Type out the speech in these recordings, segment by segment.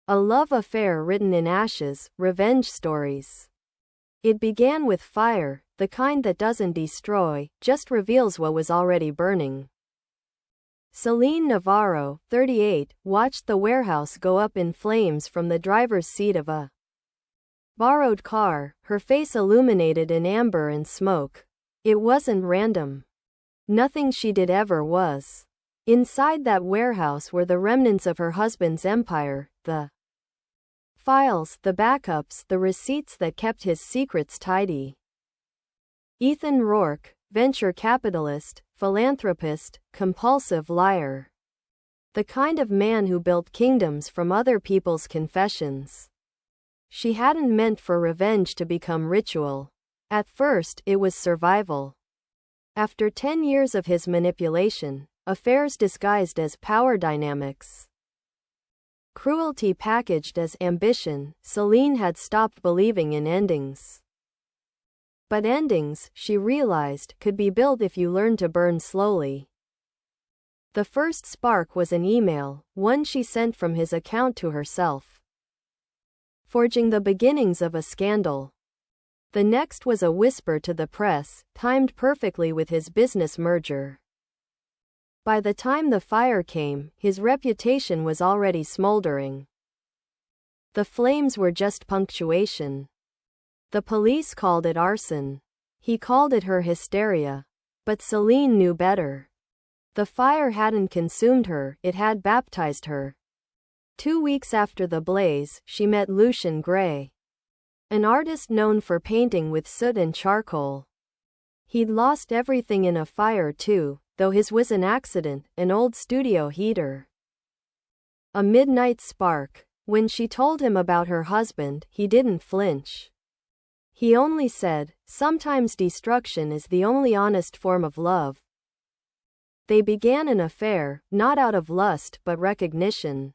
A love affair written in ashes, revenge stories. It began with fire, the kind that doesn't destroy, just reveals what was already burning. Celine Navarro, 38, watched the warehouse go up in flames from the driver's seat of a borrowed car, her face illuminated in amber and smoke. It wasn't random. Nothing she did ever was. Inside that warehouse were the remnants of her husband's empire, the files, the backups, the receipts that kept his secrets tidy. Ethan Rourke, venture capitalist, philanthropist, compulsive liar. The kind of man who built kingdoms from other people's confessions. She hadn't meant for revenge to become ritual. At first, it was survival. After 10 years of his manipulation, affairs disguised as power dynamics, cruelty packaged as ambition, Celine had stopped believing in endings. But endings, she realized, could be built if you learned to burn slowly. The first spark was an email, one she sent from his account to herself, forging the beginnings of a scandal. The next was a whisper to the press, timed perfectly with his business merger. By the time the fire came, his reputation was already smoldering. The flames were just punctuation. The police called it arson. He called it her hysteria. But Celine knew better. The fire hadn't consumed her, it had baptized her. 2 weeks after the blaze, she met Lucian Gray, an artist known for painting with soot and charcoal. He'd lost everything in a fire too, though his was an accident, an old studio heater. A midnight spark. When she told him about her husband, he didn't flinch. He only said, "Sometimes destruction is the only honest form of love." They began an affair, not out of lust but recognition.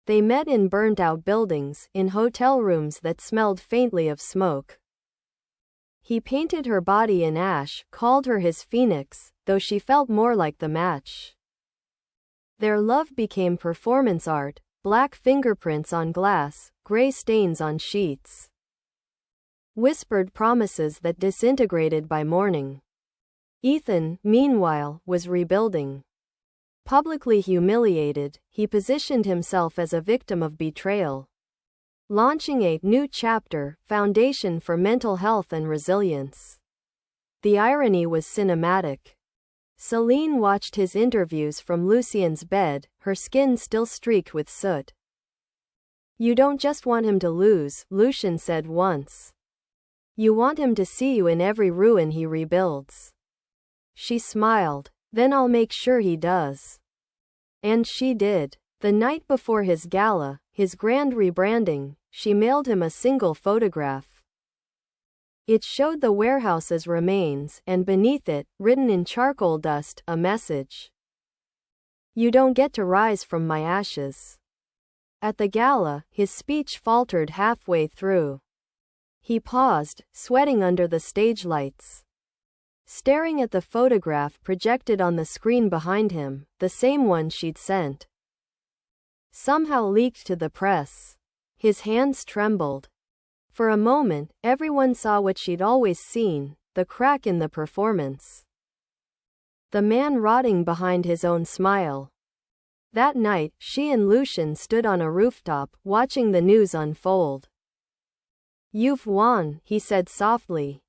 They met in burnt-out buildings, in hotel rooms that smelled faintly of smoke. He painted her body in ash, called her his phoenix, though she felt more like the match. Their love became performance art, black fingerprints on glass, gray stains on sheets. Whispered promises that disintegrated by morning. Ethan, meanwhile, was rebuilding. Publicly humiliated, he positioned himself as a victim of betrayal, launching a new chapter, foundation for mental health and resilience. The irony was cinematic. Celine watched his interviews from Lucien's bed, her skin still streaked with soot. "You don't just want him to lose," Lucian said once. "You want him to see you in every ruin he rebuilds." She smiled. "Then I'll make sure he does." And she did. The night before his gala, his grand rebranding, she mailed him a single photograph. It showed the warehouse's remains, and beneath it, written in charcoal dust, a message. "You don't get to rise from my ashes." At the gala, his speech faltered halfway through. He paused, sweating under the stage lights, staring at the photograph projected on the screen behind him, the same one she'd sent. Somehow leaked to the press. His hands trembled. For a moment, everyone saw what she'd always seen, the crack in the performance. The man rotting behind his own smile. That night, she and Lucian stood on a rooftop, watching the news unfold. "You've won," he said softly.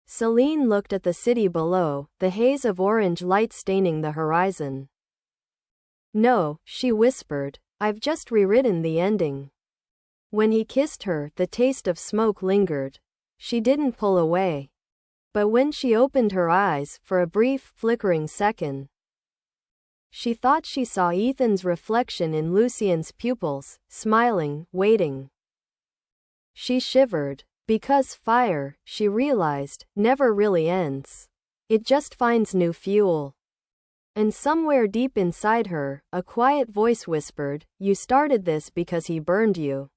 Celine looked at the city below, the haze of orange light staining the horizon. "No," she whispered, "I've just rewritten the ending." When he kissed her, the taste of smoke lingered. She didn't pull away. But when she opened her eyes, for a brief, flickering second, she thought she saw Ethan's reflection in Lucien's pupils, smiling, waiting. She shivered. Because fire, she realized, never really ends. It just finds new fuel. And somewhere deep inside her, a quiet voice whispered, "You started this because he burned you.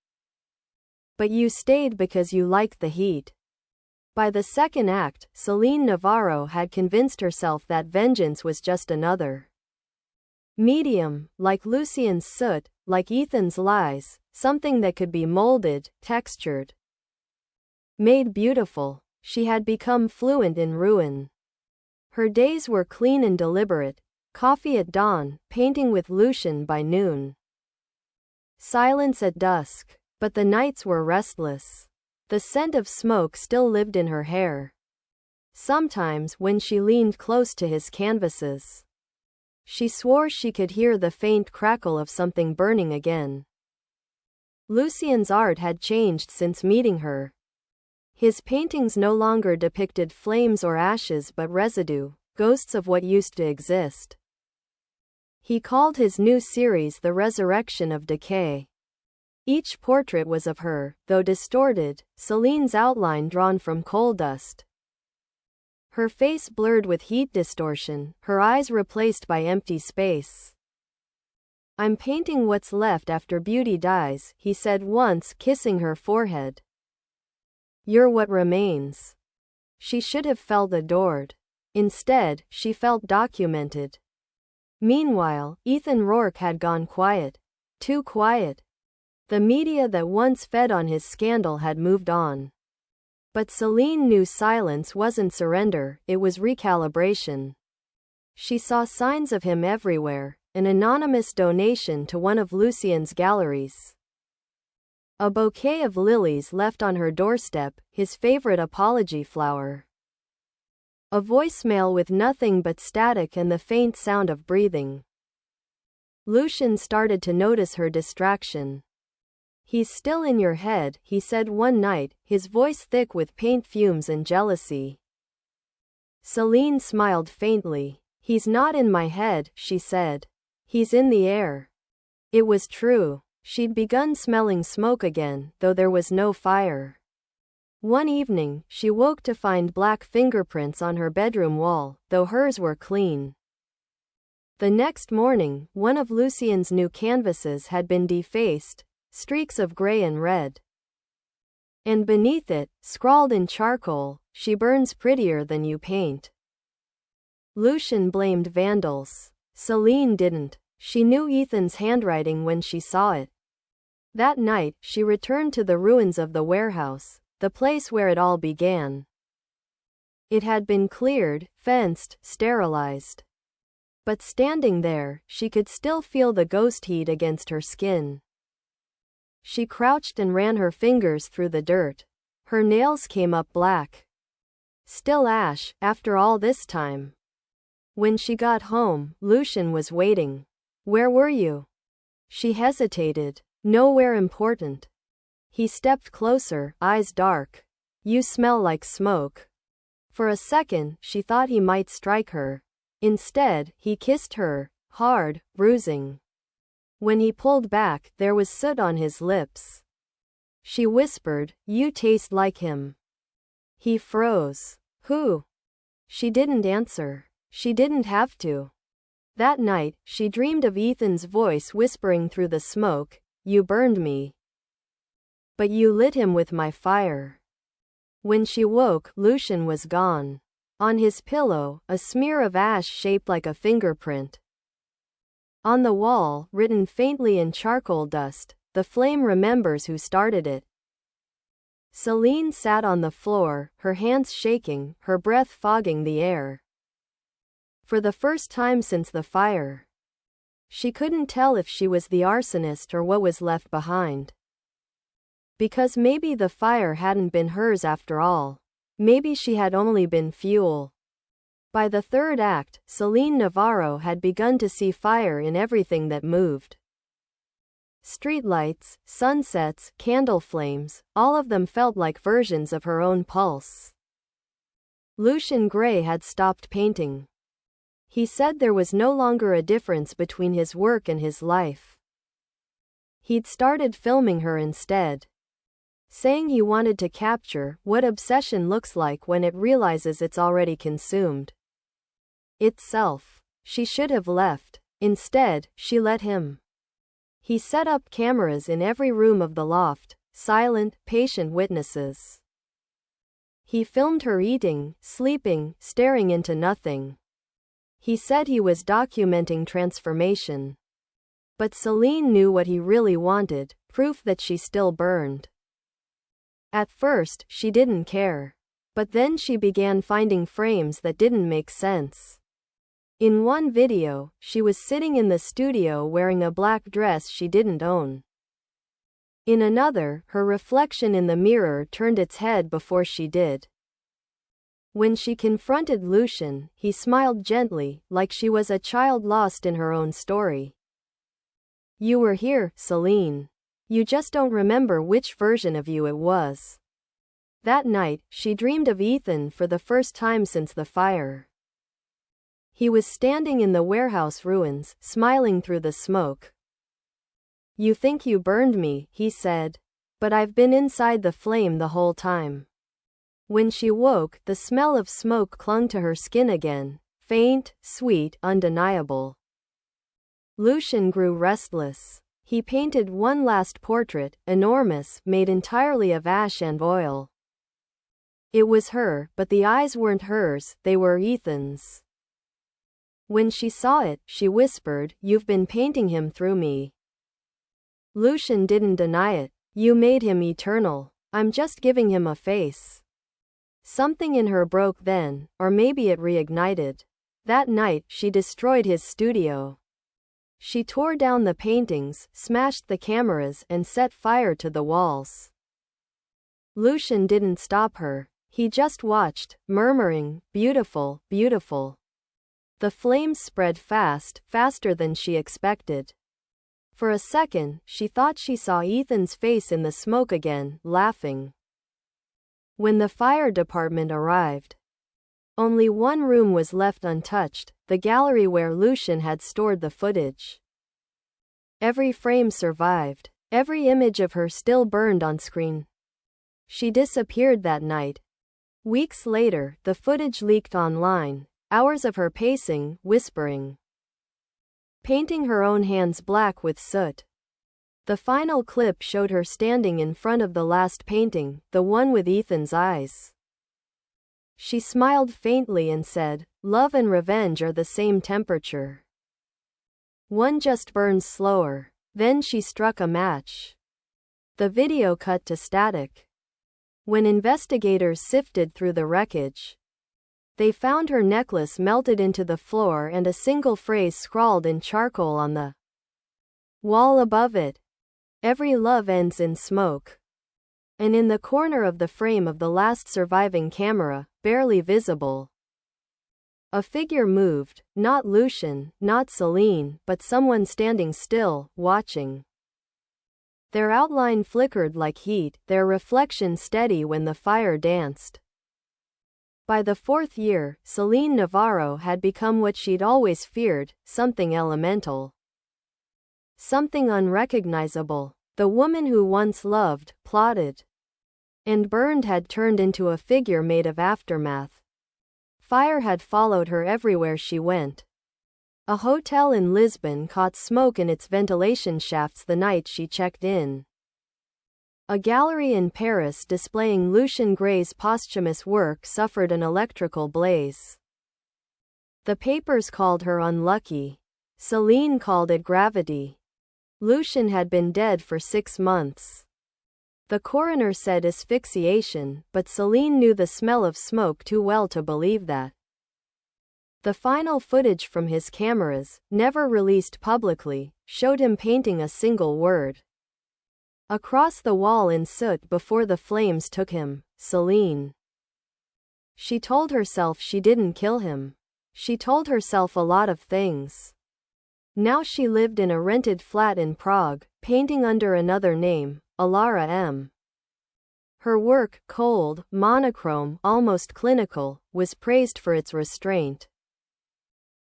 But you stayed because you liked the heat." By the second act, Celine Navarro had convinced herself that vengeance was just another medium, like Lucien's soot, like Ethan's lies, something that could be molded, textured, made beautiful. She had become fluent in ruin. Her days were clean and deliberate, coffee at dawn, painting with Lucian by noon, silence at dusk. But the nights were restless. The scent of smoke still lived in her hair. Sometimes, when she leaned close to his canvases, she swore she could hear the faint crackle of something burning again. Lucian's art had changed since meeting her. His paintings no longer depicted flames or ashes but residue, ghosts of what used to exist. He called his new series The Resurrection of Decay. Each portrait was of her, though distorted, Celine's outline drawn from coal dust. Her face blurred with heat distortion, her eyes replaced by empty space. "I'm painting what's left after beauty dies," he said once, kissing her forehead. "You're what remains." She should have felt adored. Instead, she felt documented. Meanwhile, Ethan Rourke had gone quiet. Too quiet. The media that once fed on his scandal had moved on. But Celine knew silence wasn't surrender, it was recalibration. She saw signs of him everywhere, an anonymous donation to one of Lucian's galleries, a bouquet of lilies left on her doorstep, his favorite apology flower, a voicemail with nothing but static and the faint sound of breathing. Lucian started to notice her distraction. "He's still in your head," he said one night, his voice thick with paint fumes and jealousy. Celine smiled faintly. "He's not in my head," she said. "He's in the air." It was true. She'd begun smelling smoke again, though there was no fire. One evening, she woke to find black fingerprints on her bedroom wall, though hers were clean. The next morning, one of Lucian's new canvases had been defaced, streaks of gray and red. And beneath it, scrawled in charcoal, "She burns prettier than you paint." Lucian blamed vandals. Celine didn't. She knew Ethan's handwriting when she saw it. That night, she returned to the ruins of the warehouse, the place where it all began. It had been cleared, fenced, sterilized. But standing there, she could still feel the ghost heat against her skin. She crouched and ran her fingers through the dirt. Her nails came up black. Still ash, after all this time. When she got home, Lucian was waiting. "Where were you?" She hesitated. "Nowhere important." He stepped closer, eyes dark. "You smell like smoke." For a second, she thought he might strike her. Instead, he kissed her, hard, bruising. When he pulled back, there was soot on his lips. She whispered, "You taste like him." He froze. "Who?" She didn't answer. She didn't have to. That night, she dreamed of Ethan's voice whispering through the smoke, "You burned me. But you lit him with my fire." When she woke, Lucian was gone. On his pillow, a smear of ash shaped like a fingerprint. On the wall, written faintly in charcoal dust, "The flame remembers who started it." Celine sat on the floor, her hands shaking, her breath fogging the air. For the first time since the fire, she couldn't tell if she was the arsonist or what was left behind. Because maybe the fire hadn't been hers after all. Maybe she had only been fuel. By the third act, Celine Navarro had begun to see fire in everything that moved. Streetlights, sunsets, candle flames, all of them felt like versions of her own pulse. Lucian Gray had stopped painting. He said there was no longer a difference between his work and his life. He'd started filming her instead, saying he wanted to capture what obsession looks like when it realizes it's already consumed itself. She should have left. Instead, she let him. He set up cameras in every room of the loft, silent, patient witnesses. He filmed her eating, sleeping, staring into nothing. He said he was documenting transformation. But Celine knew what he really wanted, proof that she still burned. At first, she didn't care. But then she began finding frames that didn't make sense. In one video, she was sitting in the studio wearing a black dress she didn't own. In another, her reflection in the mirror turned its head before she did. When she confronted Lucien, he smiled gently, like she was a child lost in her own story. "You were here, Celine. You just don't remember which version of you it was." That night, she dreamed of Ethan for the first time since the fire. He was standing in the warehouse ruins, smiling through the smoke. "You think you burned me," he said. "But I've been inside the flame the whole time." When she woke, the smell of smoke clung to her skin again, faint, sweet, undeniable. Lucien grew restless. He painted one last portrait, enormous, made entirely of ash and oil. It was her, but the eyes weren't hers, they were Ethan's. When she saw it, she whispered, "You've been painting him through me." Lucien didn't deny it. "You made him eternal. I'm just giving him a face." Something in her broke then, or maybe it reignited. That night, she destroyed his studio. She tore down the paintings, smashed the cameras, and set fire to the walls. Lucien didn't stop her. He just watched, murmuring, "Beautiful, beautiful." The flames spread fast, faster than she expected. For a second, she thought she saw Ethan's face in the smoke again, laughing. When the fire department arrived, only one room was left untouched, the gallery where Lucien had stored the footage. Every frame survived. Every image of her still burned on screen. She disappeared that night. Weeks later, the footage leaked online. Hours of her pacing, whispering, painting her own hands black with soot. The final clip showed her standing in front of the last painting, the one with Ethan's eyes. She smiled faintly and said, "Love and revenge are the same temperature. One just burns slower." Then she struck a match. The video cut to static. When investigators sifted through the wreckage, they found her necklace melted into the floor and a single phrase scrawled in charcoal on the wall above it. "Every love ends in smoke." And in the corner of the frame of the last surviving camera, barely visible, a figure moved, not Lucien, not Celine, but someone standing still, watching. Their outline flickered like heat, their reflection steady when the fire danced. By the fourth year, Celine Navarro had become what she'd always feared, something elemental. Something unrecognizable. The woman who once loved, plotted, and burned had turned into a figure made of aftermath. Fire had followed her everywhere she went. A hotel in Lisbon caught smoke in its ventilation shafts the night she checked in. A gallery in Paris displaying Lucien Gray's posthumous work suffered an electrical blaze. The papers called her unlucky. Celine called it gravity. Lucien had been dead for 6 months. The coroner said asphyxiation, but Celine knew the smell of smoke too well to believe that. The final footage from his cameras, never released publicly, showed him painting a single word across the wall in soot before the flames took him, Celine. She told herself she didn't kill him. She told herself a lot of things. Now she lived in a rented flat in Prague, painting under another name, Alara M. Her work, cold, monochrome, almost clinical, was praised for its restraint.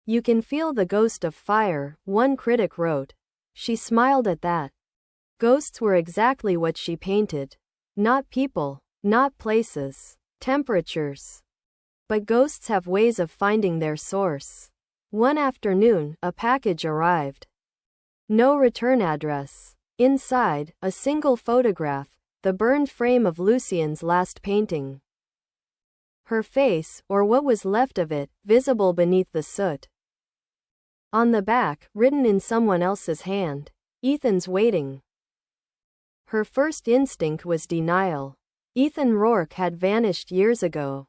"You can feel the ghost of fire," one critic wrote. She smiled at that. Ghosts were exactly what she painted. Not people, not places, temperatures. But ghosts have ways of finding their source. One afternoon, a package arrived. No return address. Inside, a single photograph, the burned frame of Lucien's last painting. Her face, or what was left of it, visible beneath the soot. On the back, written in someone else's hand, "Ethan's waiting." Her first instinct was denial. Ethan Rourke had vanished years ago.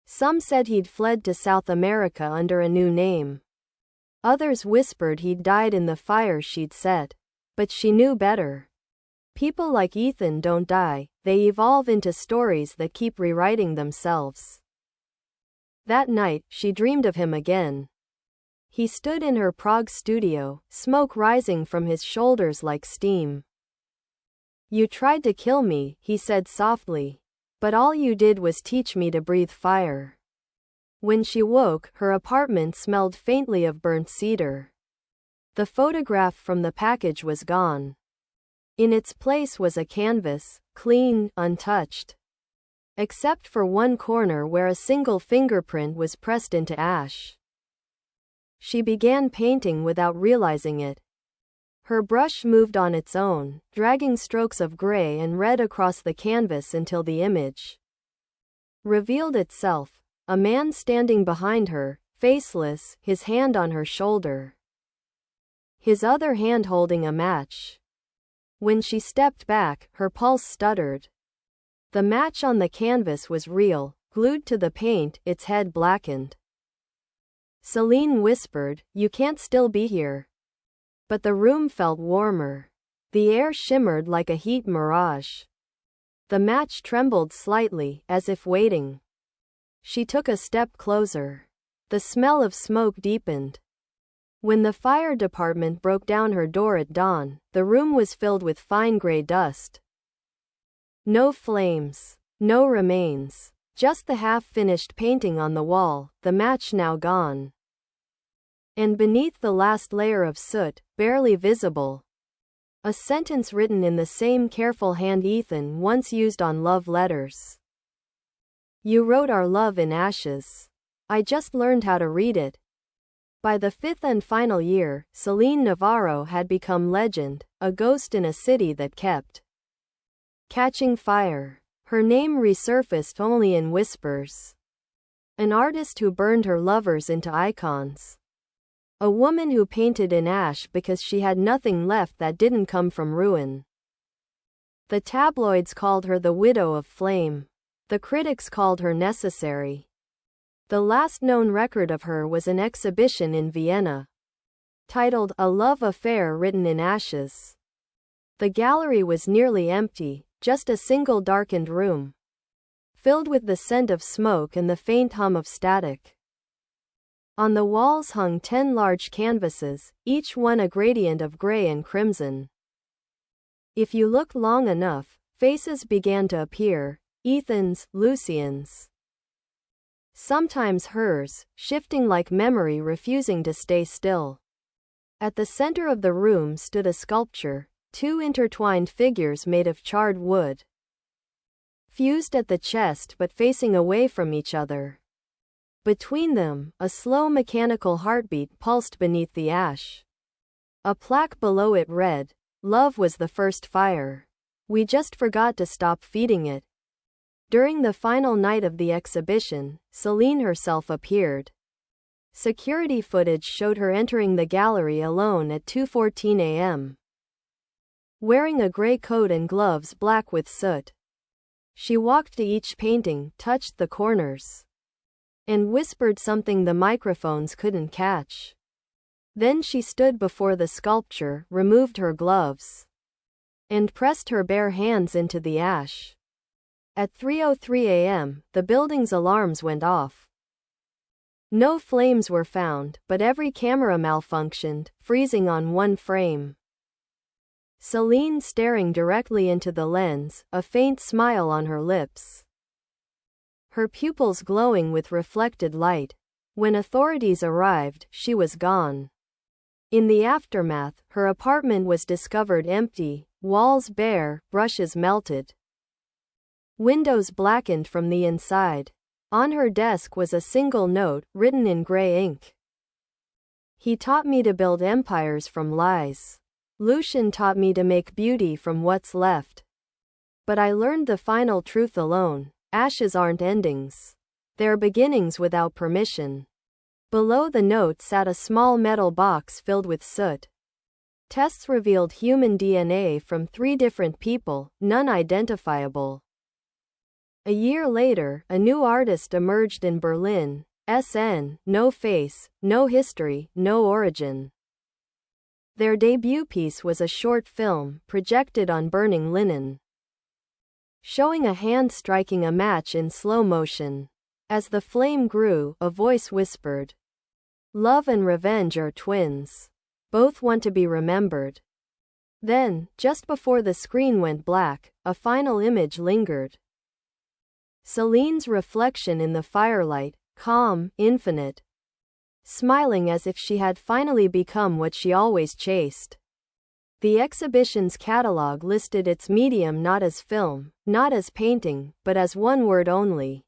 Some said he'd fled to South America under a new name. Others whispered he'd died in the fire she'd set. But she knew better. People like Ethan don't die, they evolve into stories that keep rewriting themselves. That night, she dreamed of him again. He stood in her Prague studio, smoke rising from his shoulders like steam. "You tried to kill me," he said softly. "But all you did was teach me to breathe fire." When she woke, her apartment smelled faintly of burnt cedar. The photograph from the package was gone. In its place was a canvas, clean, untouched. Except for one corner where a single fingerprint was pressed into ash. She began painting without realizing it. Her brush moved on its own, dragging strokes of gray and red across the canvas until the image revealed itself. A man standing behind her, faceless, his hand on her shoulder. His other hand holding a match. When she stepped back, her pulse stuttered. The match on the canvas was real, glued to the paint, its head blackened. Celine whispered, "You can't still be here." But the room felt warmer. The air shimmered like a heat mirage. The match trembled slightly, as if waiting. She took a step closer. The smell of smoke deepened. When the fire department broke down her door at dawn, the room was filled with fine gray dust. No flames. No remains. Just the half-finished painting on the wall, the match now gone. And beneath the last layer of soot, barely visible, a sentence written in the same careful hand Ethan once used on love letters. "You wrote our love in ashes. I just learned how to read it." By the fifth and final year, Celine Navarro had become legend, a ghost in a city that kept catching fire. Her name resurfaced only in whispers. An artist who burned her lovers into icons. A woman who painted in ash because she had nothing left that didn't come from ruin. The tabloids called her the widow of flame. The critics called her necessary. The last known record of her was an exhibition in Vienna, titled "A Love Affair Written in Ashes." The gallery was nearly empty, just a single darkened room, filled with the scent of smoke and the faint hum of static. On the walls hung 10 large canvases, each one a gradient of gray and crimson. If you looked long enough, faces began to appear, Ethan's, Lucien's. Sometimes hers, shifting like memory, refusing to stay still. At the center of the room stood a sculpture, 2 intertwined figures made of charred wood, fused at the chest but facing away from each other. Between them, a slow mechanical heartbeat pulsed beneath the ash. A plaque below it read, "Love was the first fire. We just forgot to stop feeding it." During the final night of the exhibition, Celine herself appeared. Security footage showed her entering the gallery alone at 2:14 a.m. Wearing a gray coat and gloves black with soot. She walked to each painting, touched the corners, and whispered something the microphones couldn't catch. Then she stood before the sculpture, removed her gloves, and pressed her bare hands into the ash. At 3:03 a.m., the building's alarms went off. No flames were found, but every camera malfunctioned, freezing on one frame. Celine staring directly into the lens, a faint smile on her lips, her pupils glowing with reflected light. When authorities arrived, she was gone. In the aftermath, her apartment was discovered empty, walls bare, brushes melted, windows blackened from the inside. On her desk was a single note, written in gray ink. "He taught me to build empires from lies. Lucian taught me to make beauty from what's left. But I learned the final truth alone. Ashes aren't endings. They're beginnings without permission." Below the note sat a small metal box filled with soot. Tests revealed human DNA from 3 different people, none identifiable. A year later, a new artist emerged in Berlin. SN, no face, no history, no origin. Their debut piece was a short film, projected on burning linen, showing a hand striking a match in slow motion. As the flame grew, a voice whispered, "Love and revenge are twins. Both want to be remembered." Then, just before the screen went black, a final image lingered. Celine's reflection in the firelight, calm, infinite, smiling as if she had finally become what she always chased. The exhibition's catalog listed its medium not as film, not as painting, but as one word only: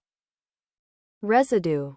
residue.